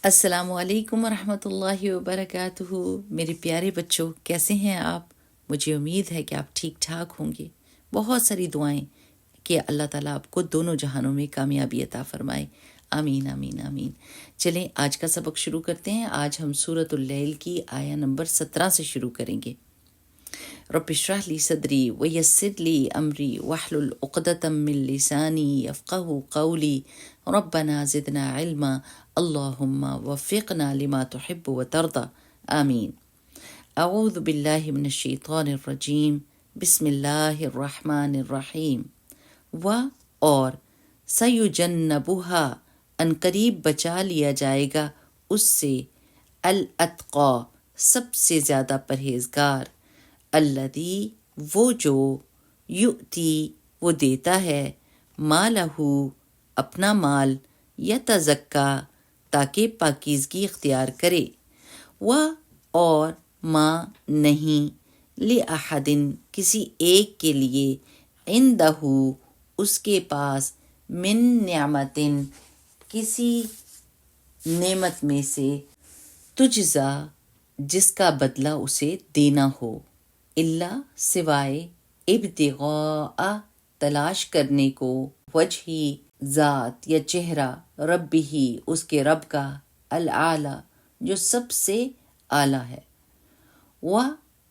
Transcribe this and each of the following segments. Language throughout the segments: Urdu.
السلام علیکم ورحمۃ اللہ وبرکاتہ۔ میرے پیارے بچوں، کیسے ہیں آپ؟ مجھے امید ہے کہ آپ ٹھیک ٹھاک ہوں گے۔ بہت ساری دعائیں کہ اللہ تعالیٰ آپ کو دونوں جہانوں میں کامیابی عطا فرمائے، آمین آمین آمین۔ چلیں آج کا سبق شروع کرتے ہیں۔ آج ہم سورۃ اللیل کی آیہ نمبر 17 سے شروع کریں گے۔ رب اشرح لی صدری ویسر لی امری واحلل عقدۃ من لسانی یفقہوا قولی ربنا زدنا علما اللہم وفقنا لما تحب وترضى آمین۔ اعوذ باللہ من الشیطان الرجیم، بسم اللہ الرحمن الرحیم۔ اور سیجنبها ان قریب بچا لیا جائے گا اس سے، الاتقی سب سے زیادہ پرہیزگار، الذی وہ جو، یؤتی وہ دیتا ہے، مالہ اپنا مال، یتزکا تاکہ پاکیزگی اختیار کرے، اور ما نہیں، لأحد کسی ایک کے لیے، عندہ اس کے پاس، من نعمتن کسی نعمت میں سے، تجزا جس کا بدلہ اسے دینا ہو، الا سوائے، ابتغاء تلاش کرنے کو، وجہی ذات یا چہرہ، رب ہی اس کے رب کا، العالی جو سب سے اعلیٰ ہے،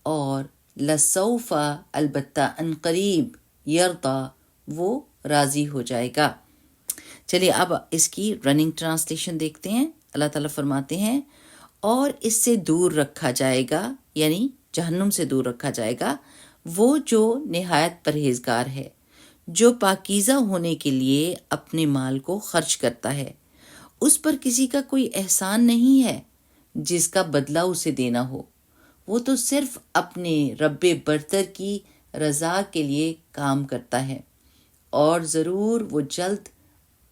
اور لسوف البتہ ان قریب، یرضا وہ راضی ہو جائے گا۔ چلیے اب اس کی رننگ ٹرانسلیشن دیکھتے ہیں۔ اللہ تعالیٰ فرماتے ہیں، اور اس سے دور رکھا جائے گا، یعنی جہنم سے دور رکھا جائے گا، وہ جو نہایت پرہیزگار ہے، جو پاکیزہ ہونے کے لیے اپنے مال کو خرچ کرتا ہے، اس پر کسی کا کوئی احسان نہیں ہے جس کا بدلہ اسے دینا ہو، وہ تو صرف اپنے رب برتر کی رضا کے لیے کام کرتا ہے، اور ضرور وہ جلد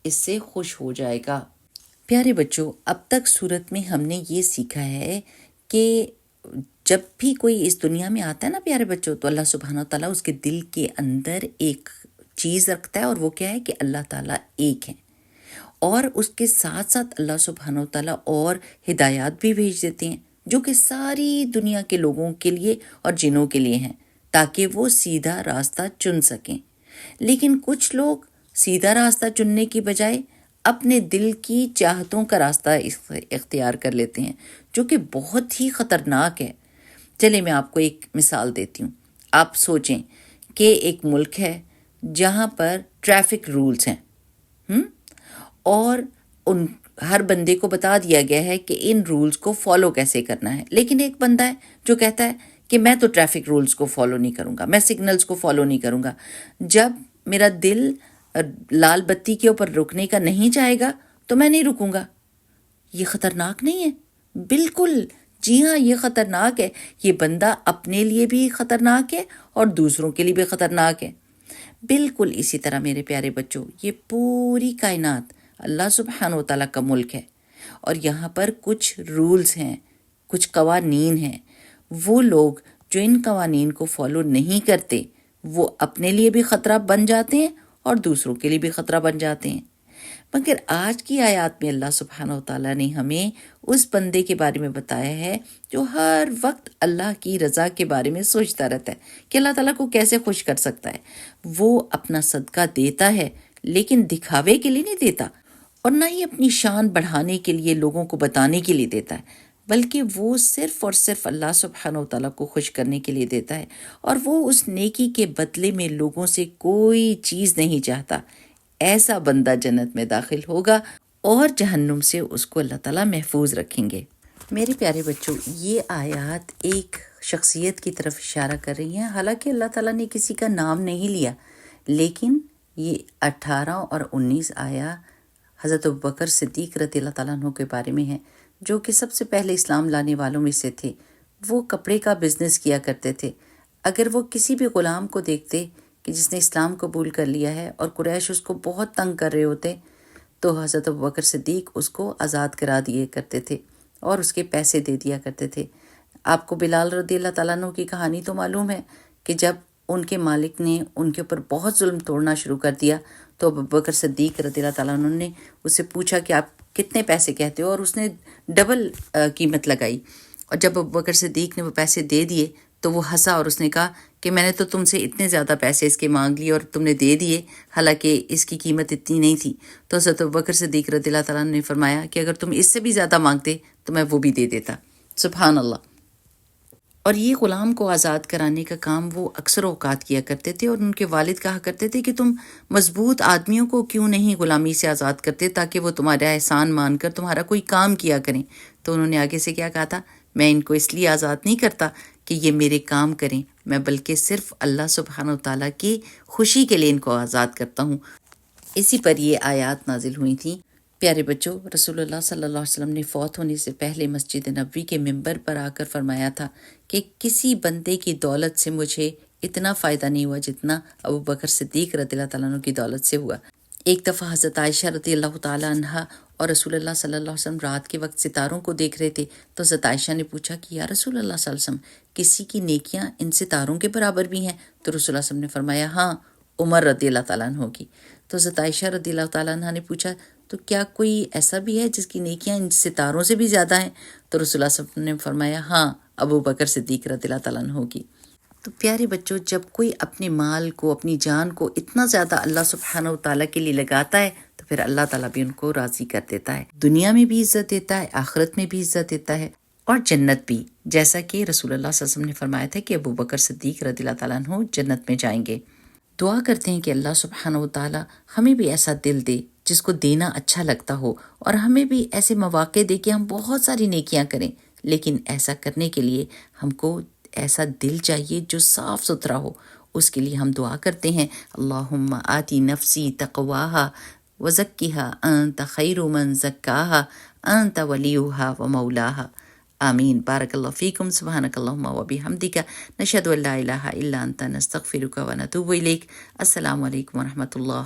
اس سے خوش ہو جائے گا۔ پیارے بچوں، اب تک سورت میں ہم نے یہ سیکھا ہے کہ جب بھی کوئی اس دنیا میں آتا ہے نا پیارے بچوں، تو اللہ سبحانہ تعالیٰ اس کے دل کے اندر ایک چیز رکھتا ہے، اور وہ کیا ہے کہ اللہ تعالیٰ ایک ہے، اور اس کے ساتھ ساتھ اللہ سبحانہ تعالیٰ اور ہدایات بھی بھیج دیتے ہیں جو کہ ساری دنیا کے لوگوں کے لیے اور جنوں کے لیے ہیں، تاکہ وہ سیدھا راستہ چن سکیں۔ لیکن کچھ لوگ سیدھا راستہ چننے کی بجائے اپنے دل کی چاہتوں کا راستہ اختیار کر لیتے ہیں، جو کہ بہت ہی خطرناک ہے۔ چلے میں آپ کو ایک مثال دیتی ہوں۔ آپ سوچیں کہ ایک ملک ہے جہاں پر ٹریفک رولز ہیں، اور ہر بندے کو بتا دیا گیا ہے کہ ان رولز کو فالو کیسے کرنا ہے، لیکن ایک بندہ ہے جو کہتا ہے کہ میں تو ٹریفک رولز کو فالو نہیں کروں گا، میں سگنلز کو فالو نہیں کروں گا، جب میرا دل لال بتی کے اوپر رکنے کا نہیں چاہے گا تو میں نہیں رکوں گا۔ یہ خطرناک نہیں ہے؟ بالکل، جی ہاں، یہ خطرناک ہے۔ یہ بندہ اپنے لیے بھی خطرناک ہے اور دوسروں کے لیے بھی خطرناک ہے۔ بالکل اسی طرح میرے پیارے بچوں، یہ پوری کائنات اللہ سبحانہ و تعالیٰ کا ملک ہے، اور یہاں پر کچھ رولز ہیں، کچھ قوانین ہیں۔ وہ لوگ جو ان قوانین کو فالو نہیں کرتے، وہ اپنے لیے بھی خطرہ بن جاتے ہیں اور دوسروں کے لیے بھی خطرہ بن جاتے ہیں۔ مگر آج کی آیات میں اللہ سبحانہ و تعالیٰ نے ہمیں اس بندے کے بارے میں بتایا ہے جو ہر وقت اللہ کی رضا کے بارے میں سوچتا رہتا ہے کہ اللہ تعالیٰ کو کیسے خوش کر سکتا ہے۔ وہ اپنا صدقہ دیتا ہے، لیکن دکھاوے کے لیے نہیں دیتا، اور نہ ہی اپنی شان بڑھانے کے لیے لوگوں کو بتانے کے لیے دیتا ہے، بلکہ وہ صرف اور صرف اللہ سبحانہ و تعالیٰ کو خوش کرنے کے لیے دیتا ہے، اور وہ اس نیکی کے بدلے میں لوگوں سے کوئی چیز نہیں چاہتا۔ ایسا بندہ جنت میں داخل ہوگا، اور جہنم سے اس کو اللہ تعالیٰ محفوظ رکھیں گے۔ میرے پیارے بچوں، یہ آیات ایک شخصیت کی طرف اشارہ کر رہی ہیں، حالانکہ اللہ تعالیٰ نے کسی کا نام نہیں لیا، لیکن یہ 18 اور 19 آیا حضرت ابوبکر صدیق رضی اللہ تعالیٰ عنہ کے بارے میں ہیں، جو کہ سب سے پہلے اسلام لانے والوں میں سے تھے۔ وہ کپڑے کا بزنس کیا کرتے تھے۔ اگر وہ کسی بھی غلام کو دیکھتے کہ جس نے اسلام قبول کر لیا ہے اور قریش اس کو بہت تنگ کر رہے ہوتے، تو حضرت ابوبکر صدیق اس کو آزاد کرا دیے کرتے تھے اور اس کے پیسے دے دیا کرتے تھے۔ آپ کو بلال رضی اللہ تعالیٰ عنہ کی کہانی تو معلوم ہے کہ جب ان کے مالک نے ان کے اوپر بہت ظلم توڑنا شروع کر دیا، تو ابوبکر صدیق رضی اللہ تعالیٰ عنہ نے اس سے پوچھا کہ آپ کتنے پیسے کہتے ہو؟ اور اس نے ڈبل قیمت لگائی، اور جب ابوبکر صدیق نے وہ پیسے دے دیے تو وہ ہنسا اور اس نے کہا کہ میں نے تو تم سے اتنے زیادہ پیسے اس کے مانگ لیے اور تم نے دے دیے، حالانکہ اس کی قیمت اتنی نہیں تھی۔ تو حضرت ابوبکر صدیق رضی اللہ تعالیٰ عنہ نے فرمایا کہ اگر تم اس سے بھی زیادہ مانگتے تو میں وہ بھی دے دیتا۔ سبحان اللہ۔ اور یہ غلام کو آزاد کرانے کا کام وہ اکثر اوقات کیا کرتے تھے، اور ان کے والد کہا کرتے تھے کہ تم مضبوط آدمیوں کو کیوں نہیں غلامی سے آزاد کرتے تاکہ وہ تمہارا احسان مان کر تمہارا کوئی کام کیا کریں۔ تو انہوں نے آگے سے کیا کہا تھا، میں ان کو اس لیے آزاد نہیں کرتا کہ یہ میرے کام کریں، میں بلکہ صرف اللہ سبحانہ وتعالیٰ کی خوشی کے لیے ان کو آزاد کرتا ہوں۔ اسی پر یہ آیات نازل ہوئی تھیں۔ پیارے بچوں، رسول اللہ صلی اللہ علیہ وسلم نے فوت ہونے سے پہلے مسجد نبوی کے ممبر پر آ کر فرمایا تھا کہ کسی بندے کی دولت سے مجھے اتنا فائدہ نہیں ہوا جتنا ابوبکر صدیق رضی اللہ تعالیٰ عنہ کی دولت سے ہوا۔ ایک دفعہ حضرت عائشہ رضی اللہ تعالیٰ عنہا اور رسول اللہ صلی اللہ علیہ وسلم رات کے وقت ستاروں کو دیکھ رہے تھے، تو حضرت عائشہ نے پوچھا کہ یا رسول اللہ صلی اللہ علیہ وسلم، کسی کی نیکیاں ان ستاروں کے برابر بھی ہیں؟ تو رسول اللہ صلی اللہ علیہ وسلم نے فرمایا ہاں، عمر رضی اللہ تعالیٰ عنہ کی۔ تو حضرت عائشہ رضی اللہ تعالیٰ عنہ نے پوچھا تو کیا کوئی ایسا بھی ہے جس کی نیکیاں ان ستاروں سے بھی زیادہ ہیں؟ تو رسول اللہ صلی اللہ علیہ وسلم نے فرمایا ہاں، ابوبکر صدیق رضی اللہ تعالیٰ عنہ کی۔ تو پیارے بچوں، جب کوئی اپنے مال کو، اپنی جان کو اتنا زیادہ اللہ سبحانہ وتعالیٰ کے لیے لگاتا ہے تو پھر اللہ تعالیٰ بھی ان کو راضی کر دیتا ہے، دنیا میں بھی عزت دیتا ہے، آخرت میں بھی عزت دیتا ہے، اور جنت بھی، جیسا کہ رسول اللہ صلی اللہ علیہ وسلم نے فرمایا تھا کہ ابوبکر صدیق رضی اللہ تعالیٰ عنہ جنت میں جائیں گے۔ دعا کرتے ہیں کہ اللہ سبحانہ وتعالیٰ ہمیں بھی ایسا دل دے جس کو دینا اچھا لگتا ہو، اور ہمیں بھی ایسے مواقع دے کہ ہم بہت ساری نیکیاں کریں، لیکن ایسا کرنے کے لیے ہم کو ایسا دل چاہیے جو صاف ستھرا ہو۔ اس کے لیے ہم دعا کرتے ہیں، اللہم آتی نفسی تقواہا وزکیہا انت خیر من زکاہا انت ولیہا ومولاہا، آمین۔ بارک اللہ فیکم، سبحانک اللہم وبحمدک، نشہد ان لا الہ الا انت، نستغفرک ونتوب الیک۔ السلام علیکم ورحمۃ اللہ۔